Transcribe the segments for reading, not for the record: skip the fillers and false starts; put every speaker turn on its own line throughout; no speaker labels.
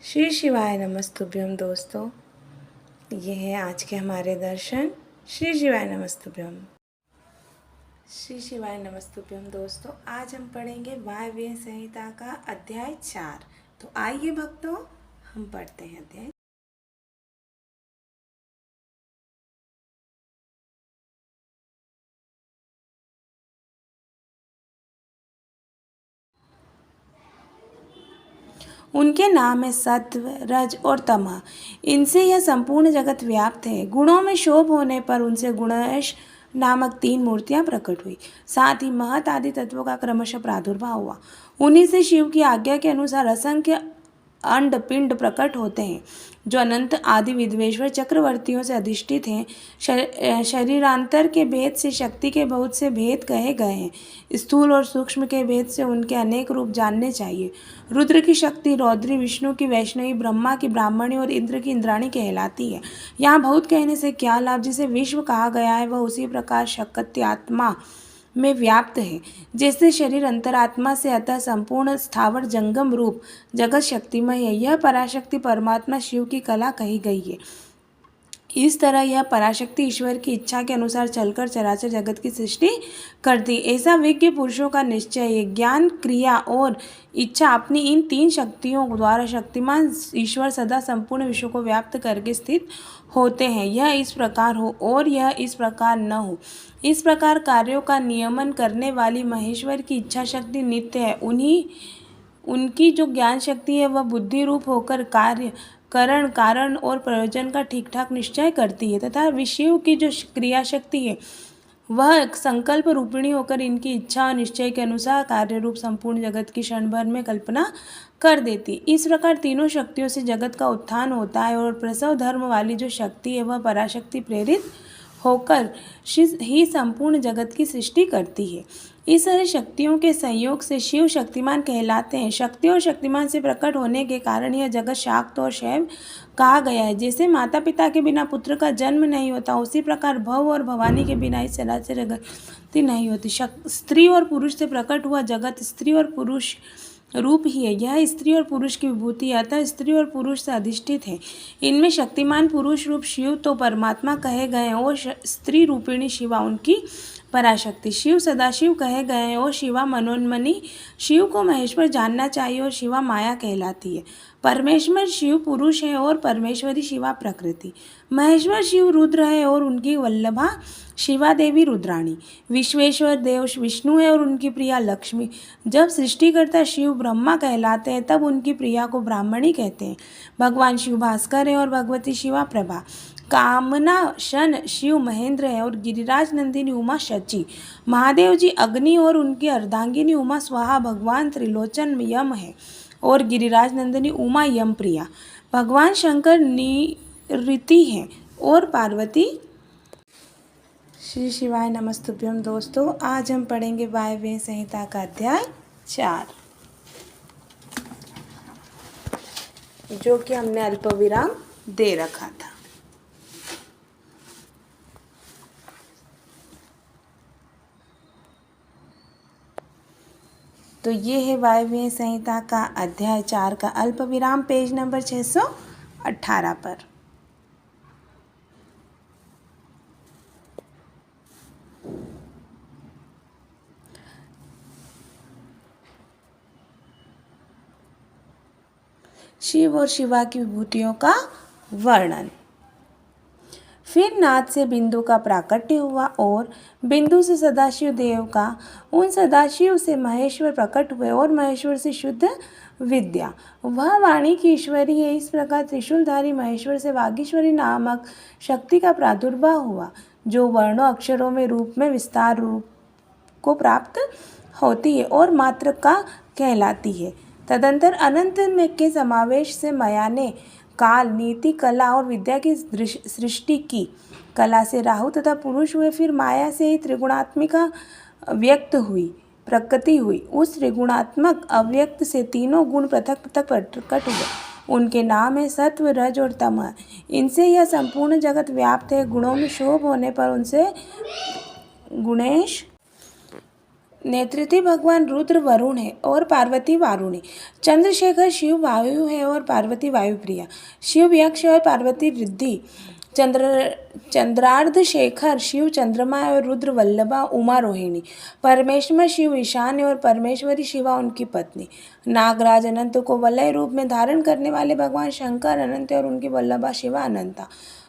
श्री शिवाय नमस्तुभ्यम दोस्तों। ये है आज के हमारे दर्शन। श्री शिवाय नमस्तुभ्यम। श्री शिवाय नमस्तुभ्यम दोस्तों, आज हम पढ़ेंगे वायव्य संहिता का अध्याय 4। तो आइए भक्तों, हम पढ़ते हैं अध्याय। उनके नाम है सत्व, रज और तमः। इनसे यह संपूर्ण जगत व्याप्त है। गुणों में शोभ होने पर उनसे गुणेश नामक 3 मूर्तियां प्रकट हुई। साथ ही महत आदि तत्वों का क्रमशः प्रादुर्भाव हुआ। उन्हीं से शिव की आज्ञा के अनुसार असंख्य अंड पिंड प्रकट होते हैं, जो अनंत आदि विद्वेश्वर चक्रवर्तियों से अधिष्ठित हैं। शरीरांतर के भेद से शक्ति के बहुत से भेद कहे गए हैं। स्थूल और सूक्ष्म के भेद से उनके अनेक रूप जानने चाहिए। रुद्र की शक्ति रौद्री, विष्णु की वैष्णवी, ब्रह्मा की ब्राह्मणी और इंद्र की इंद्राणी कहलाती है। यहाँ बहुत कहने से क्या लाभ। जिसे विश्व कहा गया है वह उसी प्रकार शक्त्यात्मा में व्याप्त है, जैसे शरीर अंतरात्मा से अतः संपूर्ण स्थावर जंगम रूप जगत शक्तिमय है। यह पराशक्ति परमात्मा शिव की कला कही गई है। इस तरह यह पराशक्ति ईश्वर की इच्छा के अनुसार चलकर चराचर जगत की सृष्टि करती। ऐसा विज्ञ पुरुषों का निश्चय है। ज्ञान, क्रिया और इच्छा अपनी इन 3 शक्तियों द्वारा शक्तिमान ईश्वर सदा संपूर्ण विश्व को व्याप्त करके स्थित होते हैं। यह इस प्रकार हो और यह इस प्रकार न हो, इस प्रकार कार्यों का नियमन करने वाली महेश्वर की इच्छा शक्ति नित्य है। उनकी जो ज्ञान शक्ति है वह बुद्धि रूप होकर कार्य, करण, कारण और प्रयोजन का ठीक ठाक निश्चय करती है, तथा विषयों की जो क्रिया शक्ति है वह संकल्प रूपिणी होकर इनकी इच्छा और निश्चय के अनुसार कार्य रूप संपूर्ण जगत की क्षण भर में कल्पना कर देती। इस प्रकार तीनों शक्तियों से जगत का उत्थान होता है और प्रसव धर्म वाली जो शक्ति है वह पराशक्ति प्रेरित होकर ही संपूर्ण जगत की सृष्टि करती है। इस सारी शक्तियों के संयोग से शिव शक्तिमान कहलाते हैं। शक्ति और शक्तिमान से प्रकट होने के कारण यह जगत शाक्त और शैव कहा गया है। जैसे माता पिता के बिना पुत्र का जन्म नहीं होता, उसी प्रकार भव और भवानी के बिना इस चराचर जगत नहीं होती। स्त्री और पुरुष से प्रकट हुआ जगत स्त्री और पुरुष रूप ही है। यह स्त्री और पुरुष की विभूति है, अतः स्त्री और पुरुष से अधिष्ठित है। इनमें शक्तिमान पुरुष रूप शिव तो परमात्मा कहे गए हैं और स्त्री रूपिणी शिवा उनकी पराशक्ति। शिव सदाशिव कहे गए हैं और शिवा मनोन्मनी। शिव को महेश्वर जानना चाहिए और शिवा माया कहलाती है। परमेश्वर शिव पुरुष है और परमेश्वरी शिवा प्रकृति। महेश्वर शिव रुद्र है और उनकी वल्लभा शिवा देवी रुद्राणी। विश्वेश्वर देव विष्णु है और उनकी प्रिया लक्ष्मी। जब सृष्टिकर्ता शिव ब्रह्मा कहलाते हैं तब उनकी प्रिया को ब्राह्मणी कहते हैं। भगवान शिव भास्कर है और भगवती शिवा प्रभा। कामना शन शिव महेंद्र है और गिरिराज नंदिनी उमा शची। महादेव जी अग्नि और उनकी अर्धांगिनी उमा स्वाहा। भगवान त्रिलोचन यम है और गिरिराज नंदिनी उमा यम प्रिया। भगवान शंकर निऋति है और पार्वती। श्री शिवाय नमस्तुभ्यम दोस्तों, आज हम पढ़ेंगे वायव्य संहिता का अध्याय 4, जो कि हमने अल्पविराम दे रखा था। तो ये है वायव्य संहिता का अध्याय 4 का अल्पविराम, पेज नंबर 618 पर। शिव और शिवा की विभूतियों का वर्णन। फिर नाद से बिंदु का प्राकट्य हुआ और बिंदु से सदाशिव देव का, उन सदाशिव से महेश्वर प्रकट हुए और महेश्वर से शुद्ध विद्या। वह वाणी की ईश्वरी है। इस प्रकार त्रिशूलधारी महेश्वर से वागीश्वरी नामक शक्ति का प्रादुर्भाव हुआ, जो वर्णों अक्षरों में रूप में विस्तार रूप को प्राप्त होती है और मात्र का कहलाती है। तदंतर अनंत में के समावेश से माया ने काल, नीति, कला और विद्या की सृष्टि की। कला से राहु तथा पुरुष हुए। फिर माया से ही त्रिगुणात्मिका व्यक्त हुई, प्रकृति हुई। उस त्रिगुणात्मक अव्यक्त से तीनों गुण पृथक पृथक प्रकट हुए। उनके नाम है सत्व, रज और तमः। इनसे यह संपूर्ण जगत व्याप्त है। गुणों में शोभ होने पर उनसे गुणेश नेतृत्व भगवान रुद्र वरुण है और पार्वती वारुणी। चंद्रशेखर शिव वायु है और पार्वती वायुप्रिया। शिव यक्ष और पार्वती रिद्धि। चंद्रार्ध शेखर शिव चंद्रमा और रुद्र वल्लभा उमा रोहिणी। परमेश्वर शिव ईशान्य और परमेश्वरी शिवा उनकी पत्नी। नागराज अनंत को वलय रूप में धारण करने वाले भगवान शंकर अनंत और उनकी वल्लभा शिवा अनंता।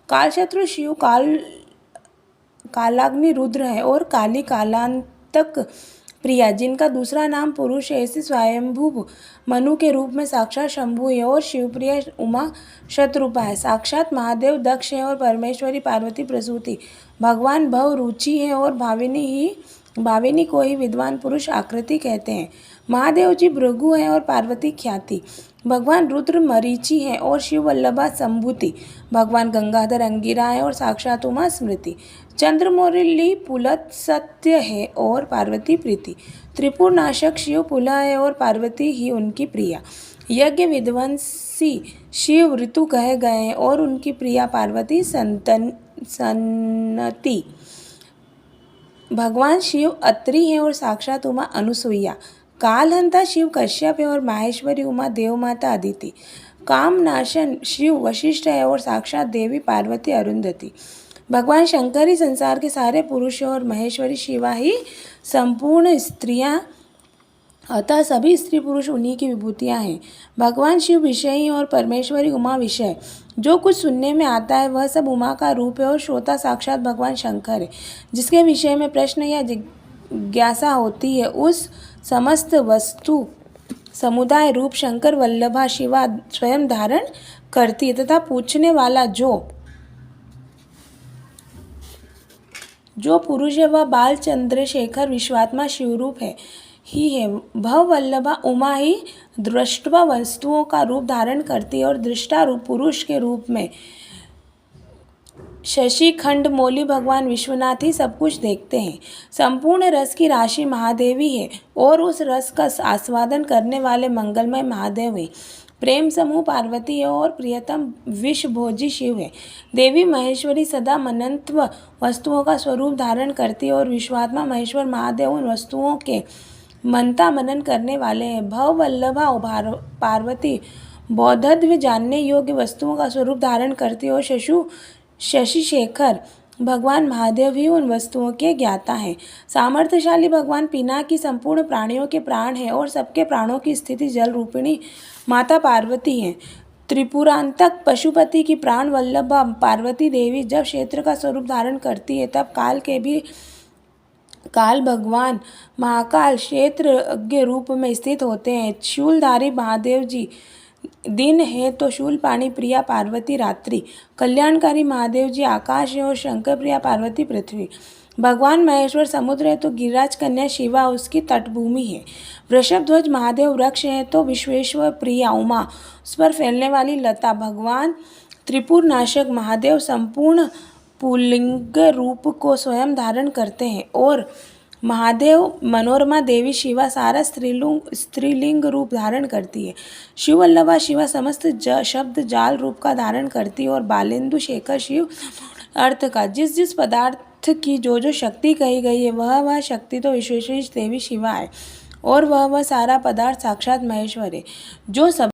कालशत्रु शिव कालाग्नि रुद्र है और काली कालांतक प्रिया, जिनका दूसरा नाम पुरुष है। ऐसे स्वयंभू मनु के रूप में साक्षात शंभु है और शिवप्रिय उमा शतरूपा है। साक्षात महादेव दक्ष है और परमेश्वरी पार्वती प्रसूति। भगवान भव रुचि है और भाविनी को ही विद्वान पुरुष आकृति कहते हैं। महादेव जी भृगु है और पार्वती ख्याति। भगवान रुद्र मरीचि है और शिव वल्लभा संभूति। भगवान गंगाधर अंगिरा है और साक्षात उमा स्मृति। चंद्रमौली पुलत सत्य है और पार्वती प्रीति। त्रिपुर नाशक शिव पुला है और पार्वती ही उनकी प्रिया। यज्ञ विध्वंसी शिव ऋतु कहे गए हैं और उनकी प्रिया पार्वती सन्नति। भगवान शिव अत्रि है और साक्षात उमा अनुसुईया। कालहंता शिव कश्यप है और माहेश्वरी उमा देवमाता अदिति। कामनाशन शिव वशिष्ठ है और साक्षात देवी पार्वती अरुंधति। भगवान शंकर ही संसार के सारे पुरुष और महेश्वरी शिवा ही संपूर्ण स्त्रियां, अतः सभी स्त्री पुरुष उन्हीं की विभूतियां हैं। भगवान शिव विषयी और परमेश्वरी उमा विषय। जो कुछ सुनने में आता है वह सब उमा का रूप है और श्रोता साक्षात भगवान शंकर है। जिसके विषय में प्रश्न या जिज्ञासा होती है उस समस्त वस्तु समुदाय रूप शंकर वल्लभा शिवा स्वयं धारण करती है तथा पूछने वाला जो पुरुष है वह बाल चंद्रशेखर विश्वात्मा शिवरूप ही है। भव वल्लभा उमा ही दृष्टवा वस्तुओं का रूप धारण करती है और दृष्टा रूप पुरुष के रूप में शशि खंड मौली भगवान विश्वनाथ ही सब कुछ देखते हैं। संपूर्ण रस की राशि महादेवी है और उस रस का आस्वादन करने वाले मंगलमय महादेव है। प्रेम समूह पार्वती है और प्रियतम विषभोजी शिव है। देवी महेश्वरी सदा मनंत्व वस्तुओं का स्वरूप धारण करती है और विश्वात्मा महेश्वर महादेव उन वस्तुओं के मनता मनन करने वाले हैं। भव वल्लभा पार्वती बौद्धत्व जानने योग्य वस्तुओं का स्वरूप धारण करती है और शशि शेखर भगवान महादेव ही उन वस्तुओं के ज्ञाता हैं। सामर्थ्यशाली भगवान पिनाकी संपूर्ण प्राणियों के प्राण है और सबके प्राणों की स्थिति जल रूपिणी माता पार्वती है। त्रिपुरांतक पशुपति की प्राण वल्लभा पार्वती देवी जब क्षेत्र का स्वरूप धारण करती है तब काल भगवान महाकाल क्षेत्रज्ञ रूप में स्थित होते हैं। शूलधारी महादेव जी दिन है तो शूलपाणी प्रिया पार्वती रात्रि। कल्याणकारी महादेव जी आकाश है और शंकर प्रिया पार्वती पृथ्वी। भगवान महेश्वर समुद्र है तो गिरिराज कन्या शिवा उसकी तटभूमि है। वृषभ ध्वज महादेव वृक्ष है तो विश्वेश्वर प्रिया उमा उस पर फैलने वाली लता। भगवान त्रिपुर नाशक महादेव संपूर्ण पुल्लिंग रूप को स्वयं धारण करते हैं और महादेव मनोरमा देवी शिवा सारा स्त्रीलिंग रूप धारण करती है। शिव वल्लभा शिवा समस्त शब्द जाल रूप का धारण करती है और बालेंदु शेखर शिव अर्थ का। जिस पदार्थ की जो शक्ति कही गई है वह शक्ति तो विश्वेश्वरी देवी शिवा है और वह सारा पदार्थ साक्षात महेश्वर है। जो सब